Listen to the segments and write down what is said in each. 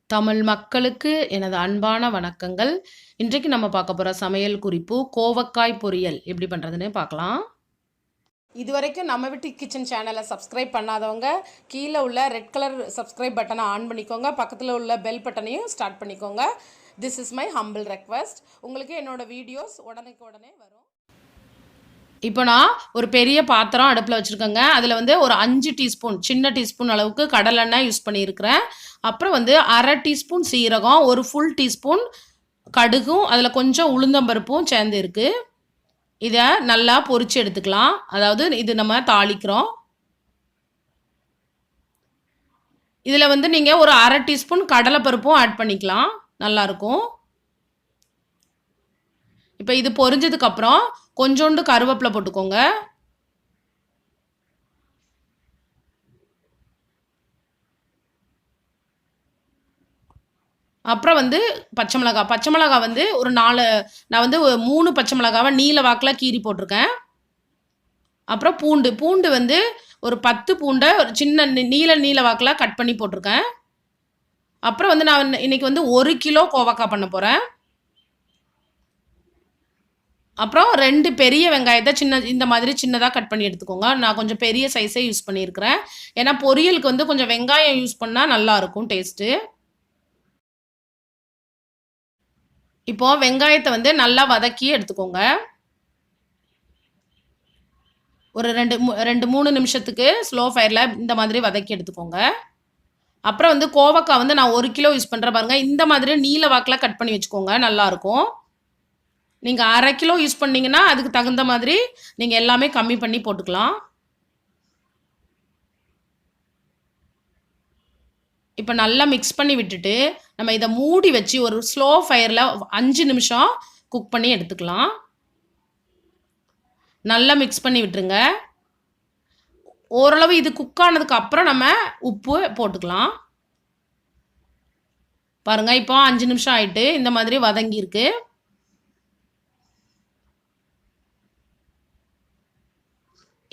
தமிழ் மக்களுக்கு எனது அன்பான வணக்கங்கள். இன்றைக்கு நம்ம பார்க்க போற சமையல் குறிப்பு கோவக்காய் பொரியல் எப்படி பண்ணுறதுன்னு பார்க்கலாம். இதுவரைக்கும் நம்ம வீட்டு கிச்சன் சேனலை சப்ஸ்கிரைப் பண்ணாதவங்க கீழே உள்ள ரெட் கலர் சப்ஸ்கிரைப் பட்டனை ஆன் பண்ணிக்கோங்க. பக்கத்தில் உள்ள பெல் பட்டனையும் ஸ்டார்ட் பண்ணிக்கோங்க. This is my humble request. உங்களுக்கு என்னோட வீடியோஸ் உடனே வரும். இப்போ நான் ஒரு பெரிய பாத்திரம் அடுப்பில் வச்சுருக்கேங்க. அதில் ஒரு 5 டீஸ்பூன் சின்ன டீஸ்பூன் அளவுக்கு கடலெண்ணெய் யூஸ் பண்ணியிருக்கிறேன். அப்புறம் 1/2 டீஸ்பூன் சீரகம், ஒரு ஃபுல் டீஸ்பூன் கடுகும், அதில் கொஞ்சம் உளுந்தம்பருப்பும் சேர்ந்து இருக்குது. இதை நல்லா பொரிச்சு எடுத்துக்கலாம். அதாவது இது நம்ம தாளிக்கிறோம். இதில் நீங்கள் ஒரு 1/2 டீஸ்பூன் கடலைப்பருப்பும் ஆட் பண்ணிக்கலாம், நல்லாயிருக்கும். இப்போ இது பொரிஞ்சதுக்கப்புறம் கொஞ்சோண்டு கருவேப்பிலை போட்டுக்கோங்க. அப்புறம் பச்சை மிளகாய் ஒரு 4 நான் 3 பச்சை மிளகாவை நீல வாக்கில் கீறி போட்டிருக்கேன். அப்புறம் பூண்டு ஒரு 10 பூண்டை ஒரு சின்ன நீல வாக்கில் கட் பண்ணி போட்டிருக்கேன். அப்புறம் நான் இன்னைக்கு 1 கிலோ கோவக்காய் பண்ண போகிறேன். அப்புறம் 2 பெரிய வெங்காயத்தை இந்த மாதிரி சின்னதாக கட் பண்ணி எடுத்துக்கோங்க. நான் கொஞ்சம் பெரிய சைஸே யூஸ் பண்ணியிருக்கிறேன். ஏன்னா பொரியலுக்கு கொஞ்சம் வெங்காயம் யூஸ் பண்ணால் நல்லாயிருக்கும் டேஸ்ட்டு. இப்போது வெங்காயத்தை நல்லா வதக்கி எடுத்துக்கோங்க. ஒரு 2-3 நிமிஷத்துக்கு ஸ்லோ ஃபயரில் இந்த மாதிரி வதக்கி எடுத்துக்கோங்க. அப்புறம் கோவக்காய் நான் 1 கிலோ யூஸ் பண்ணுறேன் பாருங்கள். இந்த மாதிரி நீல வாக்கில் கட் பண்ணி வச்சுக்கோங்க, நல்லாயிருக்கும். நீங்கள் 1/2 கிலோ யூஸ் பண்ணிங்கன்னா அதுக்கு தகுந்த மாதிரி நீங்கள் எல்லாமே கம்மி பண்ணி போட்டுக்கலாம். இப்போ நல்லா மிக்ஸ் பண்ணி விட்டுட்டு நம்ம இதை மூடி வச்சு ஒரு ஸ்லோ ஃபயரில் 5 நிமிஷம் குக் பண்ணி எடுத்துக்கலாம். நல்லா மிக்ஸ் பண்ணி விட்டுருங்க. ஓரளவு இது குக் ஆனதுக்கு அப்புறம் நம்ம உப்பு போட்டுக்கலாம். பாருங்கள், இப்போ 5 நிமிஷம் ஆயிட்டு இந்த மாதிரி வதங்கியிருக்கு.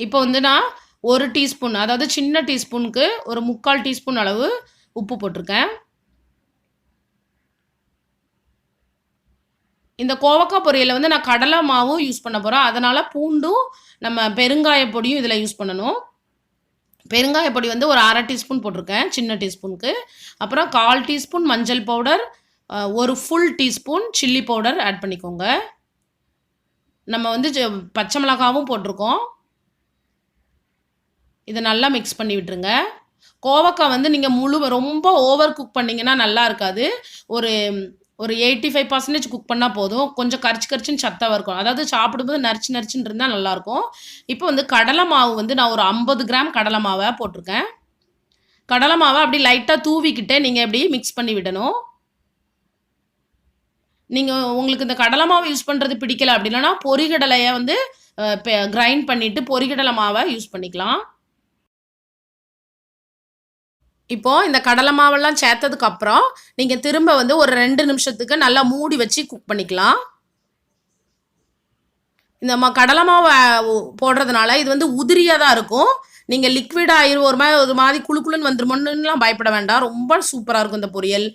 இப்போ நான் 1 டீஸ்பூன், அதாவது சின்ன டீஸ்பூனுக்கு ஒரு 3/4 டீஸ்பூன் அளவு உப்பு போட்டிருக்கேன். இந்த கோவக்காய் பொரியலில் நான் கடலை மாவும் யூஸ் பண்ண போகிறேன். அதனால் பூண்டும் நம்ம பெருங்காய பொடியும் இதில் யூஸ் பண்ணணும். பெருங்காய பொடி ஒரு 1/2 டீஸ்பூன் போட்டிருக்கேன் சின்ன டீஸ்பூனுக்கு. அப்புறம் 1/4 டீஸ்பூன் மஞ்சள் பவுடர், ஒரு full teaspoon chilli powder add பண்ணிக்கோங்க. நம்ம பச்சை மிளகாவும் போட்டிருக்கோம். இதை நல்லா மிக்ஸ் பண்ணி விட்டுருங்க. கோவக்காய் நீங்கள் ரொம்ப ஓவர் குக் பண்ணிங்கன்னா நல்லா இருக்காது. ஒரு 85% குக் பண்ணால் போதும். கொஞ்சம் கரிச்சுன்னு சத்தாக இருக்கும். அதாவது சாப்பிடும்போது நரிச்சுன்னு இருந்தால் நல்லாயிருக்கும். இப்போ கடலை மாவு நான் ஒரு 50 கிராம் கடலை மாவை போட்டிருக்கேன். கடலை மாவை அப்படி லைட்டாக தூவிக்கிட்டே நீங்கள் எப்படி மிக்ஸ் பண்ணி விடணும். நீங்கள் உங்களுக்கு இந்த கடலை மாவு யூஸ் பண்ணுறது பிடிக்கல அப்படின்னா பொரிகடலையை கிரைண்ட் பண்ணிவிட்டு பொரிகடலை மாவை யூஸ் பண்ணிக்கலாம். இப்போது இந்த கடலை மாவெல்லாம் சேர்த்ததுக்கப்புறம் நீங்கள் திரும்ப ஒரு 2 நிமிஷத்துக்கு நல்லா மூடி வச்சு குக் பண்ணிக்கலாம். இந்த கடலை மாவை போடுறதுனால இது உதிரியாக தான் இருக்கும். நீங்கள் லிக்விடாக ஒரு மாதிரி குழுக்குழுன்னு வந்துருமோன்னுலாம் பயப்பட வேண்டாம். ரொம்ப சூப்பராக இருக்கும் இந்த பொரியல்.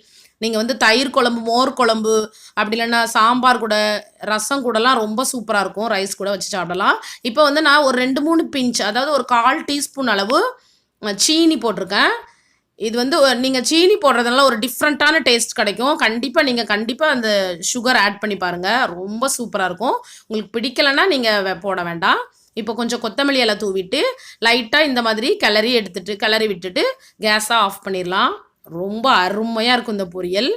நீங்கள் தயிர் குழம்பு, மோர் குழம்பு, அப்படி இல்லைன்னா சாம்பார் கூட, ரசம் கூடலாம் ரொம்ப சூப்பராக இருக்கும். ரைஸ் கூட வச்சு சாப்பிடலாம். இப்போ நான் ஒரு 2-3 பிஞ்ச், அதாவது ஒரு 1/4 டீஸ்பூன் அளவு சீனி போட்டிருக்கேன். இது நீங்கள் சீனி போடுறதுனால ஒரு டிஃப்ரெண்ட்டான டேஸ்ட் கிடைக்கும். கண்டிப்பாக அந்த சுகர் ஆட் பண்ணி பாருங்கள், ரொம்ப சூப்பராக இருக்கும். உங்களுக்கு பிடிக்கலைன்னா நீங்கள் போட வேண்டாம். இப்போ கொஞ்சம் கொத்தமல்லி இலை தூவிட்டு லைட்டாக இந்த மாதிரி கிளறி விட்டுட்டு கேஸை ஆஃப் பண்ணிடலாம். ரொம்ப அருமையாக இருக்கும் இந்த பொரியல்.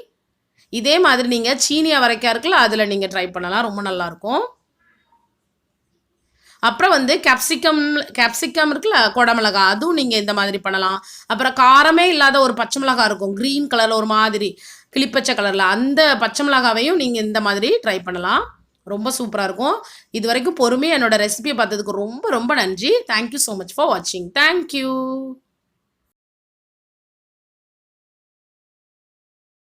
இதே மாதிரி நீங்கள் சீனி அவரைக்காய் இருக்குல்ல, அதில் நீங்கள் ட்ரை பண்ணலாம், ரொம்ப நல்லாயிருக்கும். அப்புறம் கேப்சிகம் இருக்குல்ல, குடமிளகா, அதுவும் நீங்கள் இந்த மாதிரி பண்ணலாம். அப்புறம் காரமே இல்லாத ஒரு பச்சை மிளகா இருக்கும், க்ரீன் கலரில் ஒரு மாதிரி கிளிப்பச்சை கலரில், அந்த பச்சை மிளகாவையும் நீங்கள் இந்த மாதிரி ட்ரை பண்ணலாம். ரொம்ப சூப்பராக இருக்கும். இது வரைக்கும் பொறுமையாக என்னோடய ரெசிபியை பார்த்ததுக்கு ரொம்ப ரொம்ப நன்றி. தேங்க்யூ ஸோ மச் ஃபார் வாட்சிங். தேங்க்யூ.